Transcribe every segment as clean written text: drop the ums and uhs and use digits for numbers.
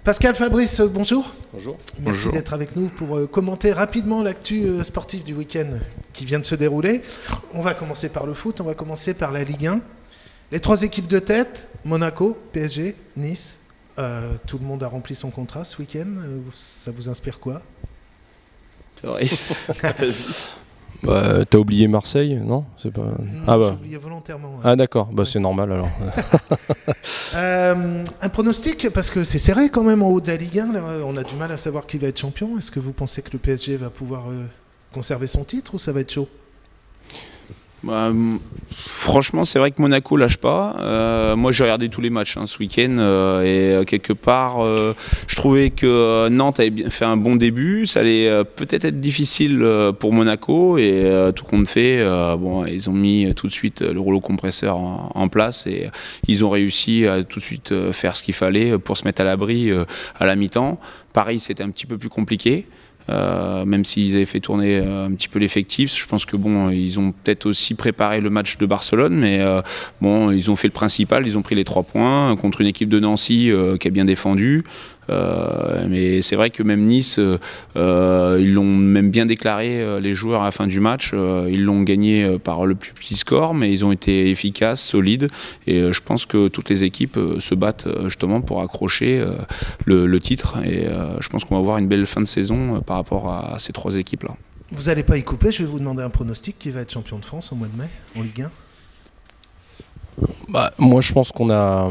Pascal, Fabrice, bonjour. Bonjour. Merci d'être avec nous pour commenter rapidement l'actu sportive du week-end qui vient de se dérouler. On va commencer par le foot, on va commencer par la Ligue 1. Les trois équipes de tête, Monaco, PSG, Nice. Tout le monde a rempli son contrat ce week-end. Ça vous inspire quoi? Bah, t'as oublié Marseille, non? C'est pas... Non, j'ai oublié volontairement. Ouais. Ah d'accord, bah, c'est normal alors. Un pronostic, parce que c'est serré quand même en haut de la Ligue 1. Là, on a du mal à savoir qui va être champion. Est-ce que vous pensez que le PSG va pouvoir conserver son titre ou ça va être chaud? Bah, franchement, c'est vrai que Monaco lâche pas. Moi, j'ai regardé tous les matchs ce week-end et quelque part, je trouvais que Nantes avait fait un bon début. Ça allait peut-être être difficile pour Monaco et tout compte fait, bon, ils ont mis tout de suite le rouleau compresseur en place et ils ont réussi à tout de suite faire ce qu'il fallait pour se mettre à l'abri à la mi-temps. Paris, c'était un petit peu plus compliqué. Même s'ils avaient fait tourner un petit peu l'effectif, je pense que bon, ils ont peut-être aussi préparé le match de Barcelone, mais bon, ils ont fait le principal, ils ont pris les 3 points contre une équipe de Nancy qui a bien défendu. Mais c'est vrai que même Nice, ils l'ont même bien déclaré, les joueurs à la fin du match. Ils l'ont gagné par le plus petit score, mais ils ont été efficaces, solides. Et je pense que toutes les équipes se battent justement pour accrocher le titre. Et je pense qu'on va avoir une belle fin de saison par rapport à ces 3 équipes-là. Vous n'allez pas y couper, je vais vous demander un pronostic. Qui va être champion de France au mois de mai en Ligue 1? Bah, moi je pense qu'on a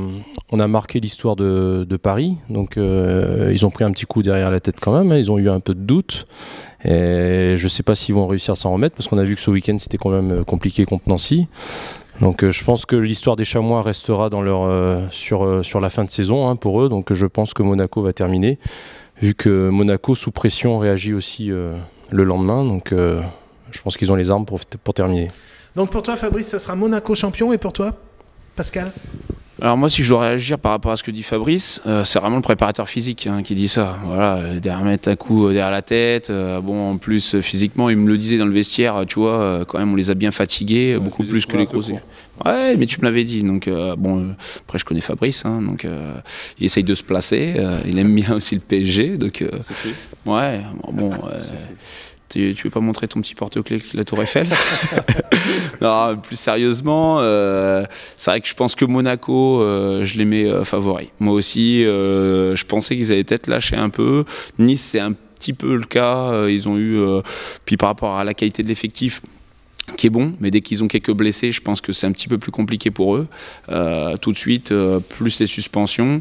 marqué l'histoire de Paris, donc ils ont pris un petit coup derrière la tête quand même, hein, ils ont eu un peu de doute, et je ne sais pas s'ils vont réussir à s'en remettre, parce qu'on a vu que ce week-end c'était quand même compliqué contre Nancy. Donc je pense que l'histoire des Chamois restera dans leur, sur la fin de saison pour eux, donc je pense que Monaco va terminer, vu que Monaco sous pression réagit aussi le lendemain, donc je pense qu'ils ont les armes pour terminer. Donc pour toi Fabrice, ça sera Monaco champion, et pour toi Pascal? Alors moi, si je dois réagir par rapport à ce que dit Fabrice, c'est vraiment le préparateur physique qui dit ça. Voilà, derrière mettre un coup derrière la tête. Bon, en plus physiquement, il me le disait dans le vestiaire. Tu vois, quand même, on les a bien fatigués, ouais, beaucoup plus que les grosses. Ouais, mais tu me l'avais dit. Donc bon, après je connais Fabrice, donc il essaye de se placer. Il aime bien aussi le PSG, donc ouais, bon. Tu veux pas montrer ton petit porte-clés de la Tour Eiffel? Non, plus sérieusement, c'est vrai que je pense que Monaco, je les mets favoris. Moi aussi, je pensais qu'ils allaient peut-être lâcher un peu. Nice, c'est un petit peu le cas. Ils ont eu, puis par rapport à la qualité de l'effectif, qui est bon, mais dès qu'ils ont quelques blessés, je pense que c'est un petit peu plus compliqué pour eux. Tout de suite, plus les suspensions,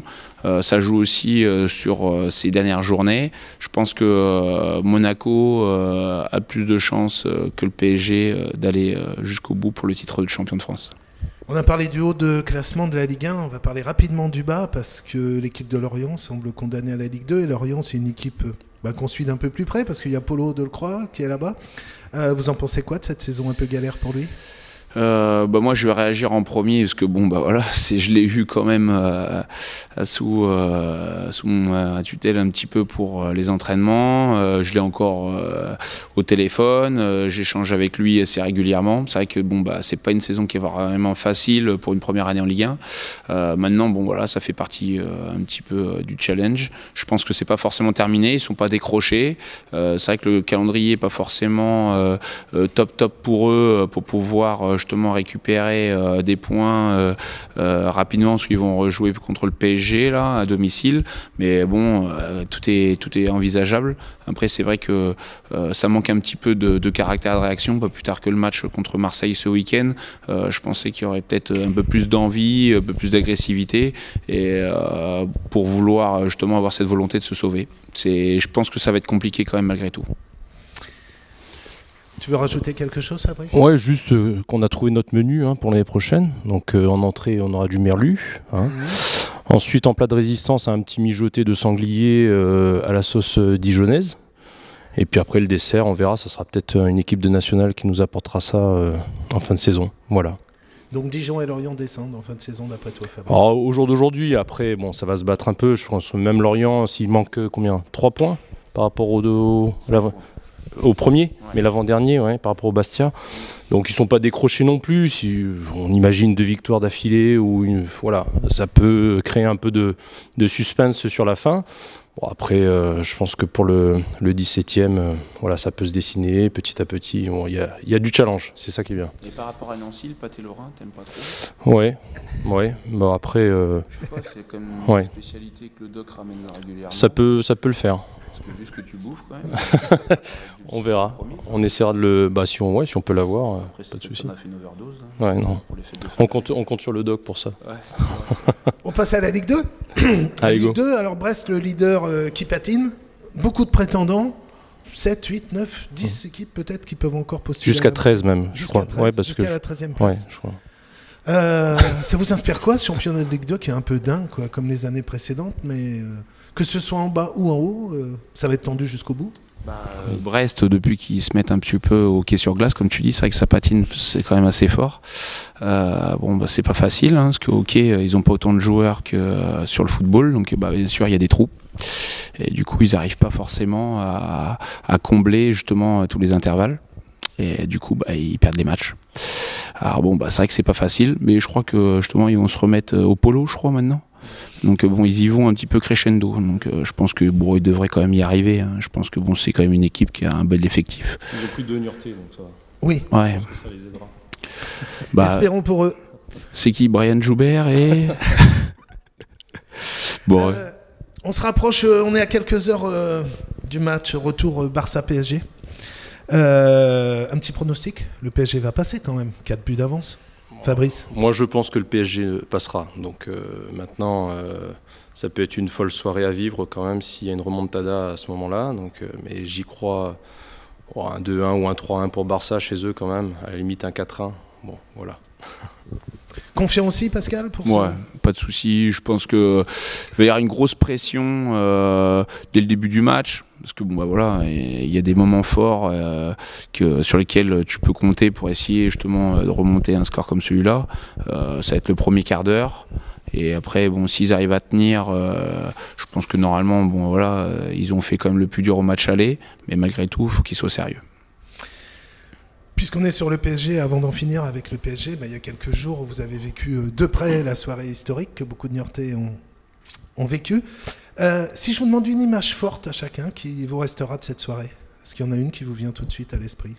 ça joue aussi sur ces dernières journées. Je pense que Monaco a plus de chances que le PSG d'aller jusqu'au bout pour le titre de champion de France. On a parlé du haut de classement de la Ligue 1, on va parler rapidement du bas, parce que l'équipe de Lorient semble condamnée à la Ligue 2, et Lorient, c'est une équipe qu'on suit d'un peu plus près, parce qu'il y a Polo Delcroix qui est là-bas. Vous en pensez quoi de cette saison un peu galère pour lui? Moi je vais réagir en premier parce que bon voilà, je l'ai eu quand même sous ma tutelle un petit peu pour les entraînements, je l'ai encore au téléphone, j'échange avec lui assez régulièrement. C'est vrai que bon c'est pas une saison qui est vraiment facile pour une première année en Ligue 1. Maintenant bon voilà, ça fait partie un petit peu du challenge. Je pense que c'est pas forcément terminé, ils sont pas décrochés. C'est vrai que le calendrier est pas forcément top pour eux pour pouvoir justement récupérer des points rapidement, parce qu'ils vont rejouer contre le PSG là, à domicile, mais bon, tout est envisageable. Après c'est vrai que ça manque un petit peu de caractère de réaction, pas plus tard que le match contre Marseille ce week-end. Je pensais qu'il y aurait peut-être un peu plus d'envie, un peu plus d'agressivité, et pour vouloir justement avoir cette volonté de se sauver. Je pense que ça va être compliqué quand même malgré tout. Tu veux rajouter quelque chose, Fabrice? Ouais, juste qu'on a trouvé notre menu pour l'année prochaine. Donc en entrée, on aura du merlu. Ensuite, en plat de résistance, un petit mijoté de sanglier à la sauce dijonnaise. Et puis après, le dessert, on verra, ça sera peut-être une équipe de nationale qui nous apportera ça en fin de saison. Voilà. Donc Dijon et Lorient descendent en fin de saison, d'après toi, Fabrice? Alors, au jour d'aujourd'hui, après, bon, ça va se battre un peu. Je pense que même Lorient, s'il manque combien? 3 points par rapport au... Au premier, Ouais. mais l'avant-dernier, ouais, par rapport au Bastia. Donc ils ne sont pas décrochés non plus. Si on imagine 2 victoires d'affilée, ou voilà, ça peut créer un peu de suspense sur la fin. Bon, après, je pense que pour le 17e, voilà, ça peut se dessiner petit à petit. Bon, y a du challenge, c'est ça qui est bien. Et par rapport à Nancy, le pâté lorrain, t'aimes pas trop? Ouais. Bon, après, Je sais pas, c'est comme une Ouais. spécialité que le doc ramène régulièrement. ça peut le faire. Parce que vu ce que tu bouffes quand même. On verra. On essaiera de le. Bah, si on peut l'avoir, Après, pas de souci. on a fait une overdose. Ouais, non. Pour les fêtes de fin On compte sur le doc pour ça. d'année. On passe à la Ligue 2. La Allez, Ligue go. 2, alors Brest, le leader qui patine. Beaucoup de prétendants. 7, 8, 9, 10 équipes peut-être qui peuvent encore postuler. Jusqu'à 13 même, je Jusqu'à crois. 13, Ouais, parce que jusqu'à la 13e place. ouais, je crois. Ça vous inspire quoi, ce championnat de Ligue 2 qui est un peu dingue, quoi, comme les années précédentes, mais que ce soit en bas ou en haut, ça va être tendu jusqu'au bout. Brest, depuis qu'ils se mettent un petit peu au hockey sur glace, comme tu dis, c'est vrai que ça patine, c'est quand même assez fort. C'est pas facile, hein, parce qu'au hockey, ils n'ont pas autant de joueurs que sur le football, donc bien sûr, il y a des trous. Et du coup, ils n'arrivent pas forcément à combler justement tous les intervalles. Et du coup, ils perdent les matchs. Alors c'est vrai que c'est pas facile, mais je crois que justement, ils vont se remettre au polo, je crois, maintenant. Donc ils y vont un petit peu crescendo. Donc je pense que ils devraient quand même y arriver. Hein. Je pense que c'est quand même une équipe qui a un bel effectif. Ils ont plus de Niortais, donc ça. Oui, Ouais. Je pense que ça les aidera. espérons pour eux. C'est qui, Brian Joubert et On se rapproche, on est à quelques heures du match retour Barça-PSG. Un petit pronostic, le PSG va passer quand même, 4 buts d'avance. Fabrice? Moi, je pense que le PSG passera. Donc maintenant, ça peut être une folle soirée à vivre quand même s'il y a une remontada à ce moment-là. Donc, mais j'y crois. Un 2-1 ou un 3-1 pour Barça chez eux quand même. À la limite un 4-1. Bon, voilà. Confiant aussi, Pascal, pour ouais, ça? pas de souci. Je pense que il va y avoir une grosse pression dès le début du match, parce que il y a des moments forts sur lesquels tu peux compter pour essayer justement de remonter un score comme celui-là. Ça va être le premier quart d'heure. Et après, s'ils arrivent à tenir, je pense que normalement, ils ont fait quand même le plus dur au match aller, mais malgré tout, il faut qu'ils soient sérieux. Puisqu'on est sur le PSG, avant d'en finir avec le PSG, il y a quelques jours, vous avez vécu de près la soirée historique que beaucoup de Niortais ont vécu. Si je vous demande une image forte à chacun qui vous restera de cette soirée, est-ce qu'il y en a une qui vous vient tout de suite à l'esprit?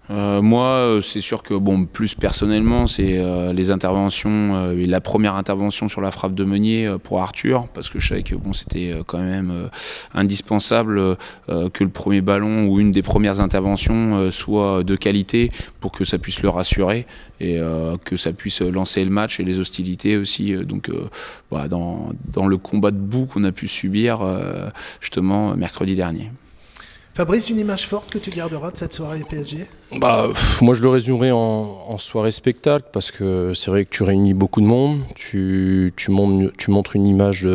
Moi, c'est sûr que plus personnellement, c'est les interventions, et la première intervention sur la frappe de Meunier pour Arthur, parce que je savais que c'était quand même indispensable que le premier ballon ou une des premières interventions soit de qualité pour que ça puisse le rassurer et que ça puisse lancer le match et les hostilités aussi. Dans le combat de boue qu'on a pu subir justement mercredi dernier. Fabrice, une image forte que tu garderas de cette soirée PSG? Moi, je le résumerai en soirée spectacle, parce que c'est vrai que tu réunis beaucoup de monde, tu montres une image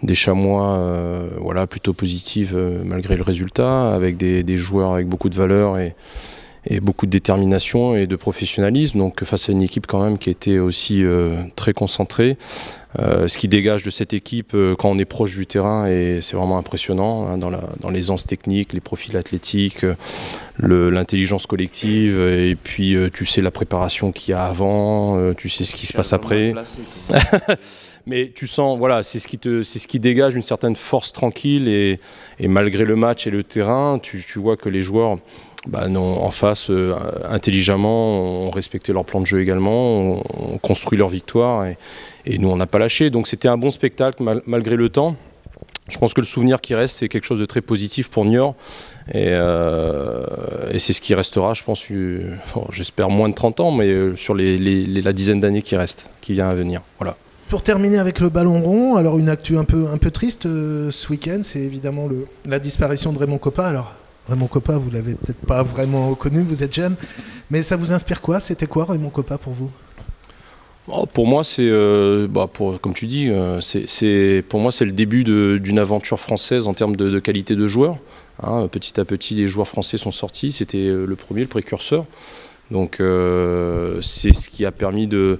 des Chamois plutôt positive malgré le résultat, avec des joueurs avec beaucoup de valeur et beaucoup de détermination et de professionnalisme, donc face à une équipe quand même qui était aussi très concentrée. Ce qui dégage de cette équipe quand on est proche du terrain, et c'est vraiment impressionnant hein, dans l'aisance technique, les profils athlétiques, l'intelligence collective, et puis tu sais la préparation qu'il y a avant, tu sais ce qui se passe après. Mais tu sens, c'est ce qui dégage une certaine force tranquille, et malgré le match et le terrain, tu vois que les joueurs en face, intelligemment, ont respecté leur plan de jeu également, ont construit leur victoire, et nous on n'a pas lâché. Donc c'était un bon spectacle malgré le temps. Je pense que le souvenir qui reste, c'est quelque chose de très positif pour Niort, et c'est ce qui restera, je pense, j'espère moins de 30 ans, mais sur la dizaine d'années qui vient à venir. Voilà. Pour terminer avec le ballon rond, alors une actu un peu triste ce week-end, c'est évidemment la disparition de Raymond Kopa. Alors Raymond Kopa, vous l'avez peut-être pas vraiment connu, vous êtes jeune, mais ça vous inspire quoi? C'était quoi Raymond Kopa pour vous? Pour moi, c'est, comme tu dis, pour moi c'est le début d'une aventure française en termes de qualité de joueurs. Hein, petit à petit, les joueurs français sont sortis, c'était le précurseur. Donc c'est ce qui a permis de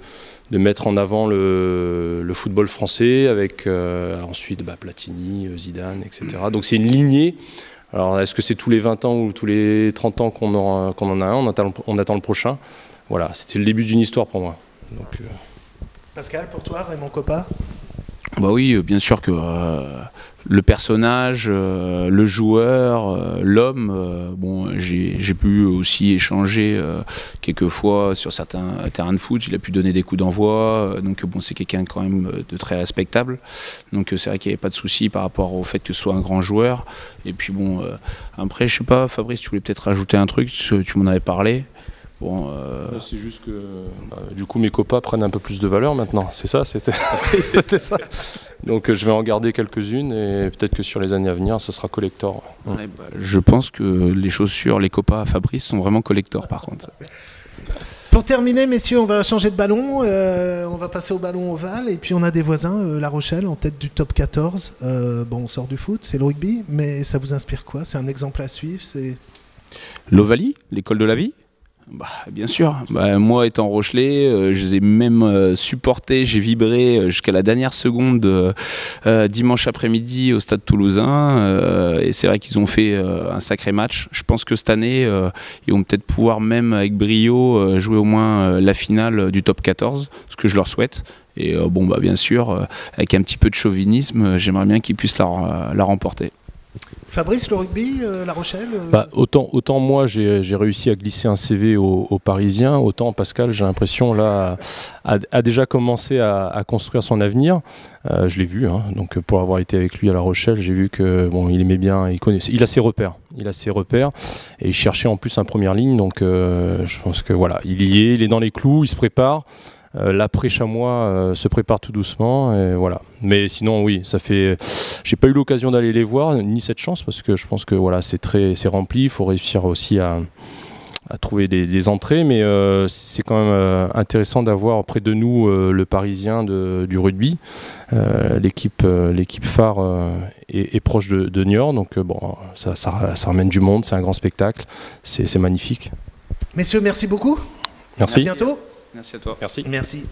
mettre en avant le football français, avec ensuite Platini, Zidane, etc. Donc c'est une lignée Alors, est-ce que c'est tous les 20 ans ou tous les 30 ans qu'on en a un? On attend le prochain. Voilà, c'était le début d'une histoire pour moi. Donc, Pascal, pour toi, Raymond Kopa? Bah oui, bien sûr que le personnage, le joueur, l'homme, bon, j'ai pu aussi échanger quelques fois sur certains terrains de foot. Il a pu donner des coups d'envoi, donc bon, c'est quelqu'un quand même de très respectable. Donc c'est vrai qu'il n'y avait pas de souci par rapport au fait que ce soit un grand joueur. Et puis bon, après, je sais pas, Fabrice, tu voulais peut-être rajouter un truc, tu m'en avais parlé. Bon, c'est juste que du coup mes copas prennent un peu plus de valeur maintenant, c'est ça, c'était ça. Donc je vais en garder quelques-unes et peut-être que sur les années à venir, ce sera collector. Ouais, bah, je pense que les chaussures, les copas à Fabrice sont vraiment collector par contre. Pour terminer, messieurs, on va changer de ballon, on va passer au ballon ovale et puis on a des voisins, La Rochelle en tête du top 14. Bon, on sort du foot, c'est le rugby, mais ça vous inspire quoi? C'est un exemple à suivre? L'Ovalie, l'école de la vie? Bah, bien sûr. Bah, moi, étant Rochelais, je les ai même supportés, j'ai vibré jusqu'à la dernière seconde dimanche après-midi au Stade Toulousain. Et c'est vrai qu'ils ont fait un sacré match. Je pense que cette année, ils vont peut-être pouvoir même avec brio jouer au moins la finale du top 14, ce que je leur souhaite. Et bon, bah, bien sûr, avec un petit peu de chauvinisme, j'aimerais bien qu'ils puissent la remporter. Fabrice, le rugby, La Rochelle bah, autant moi j'ai réussi à glisser un CV aux Parisiens, autant Pascal, j'ai l'impression là a déjà commencé à construire son avenir. Je l'ai vu, hein, donc pour avoir été avec lui à La Rochelle, j'ai vu que bon, il aimait bien, il a ses repères, et il cherchait en plus un première ligne, donc je pense que voilà, il est dans les clous, il se prépare. L'après-Chamois se prépare tout doucement, et voilà. Mais sinon, oui, ça fait. J'ai pas eu l'occasion d'aller les voir, ni cette chance, parce que je pense que voilà, c'est rempli. Il faut réussir aussi à trouver des entrées, mais c'est quand même intéressant d'avoir près de nous le Parisien du rugby. L'équipe phare est proche de Niort, donc bon, ça ramène du monde, c'est un grand spectacle, c'est magnifique. Messieurs, merci beaucoup. Merci. À bientôt. Merci à toi. Merci. Merci.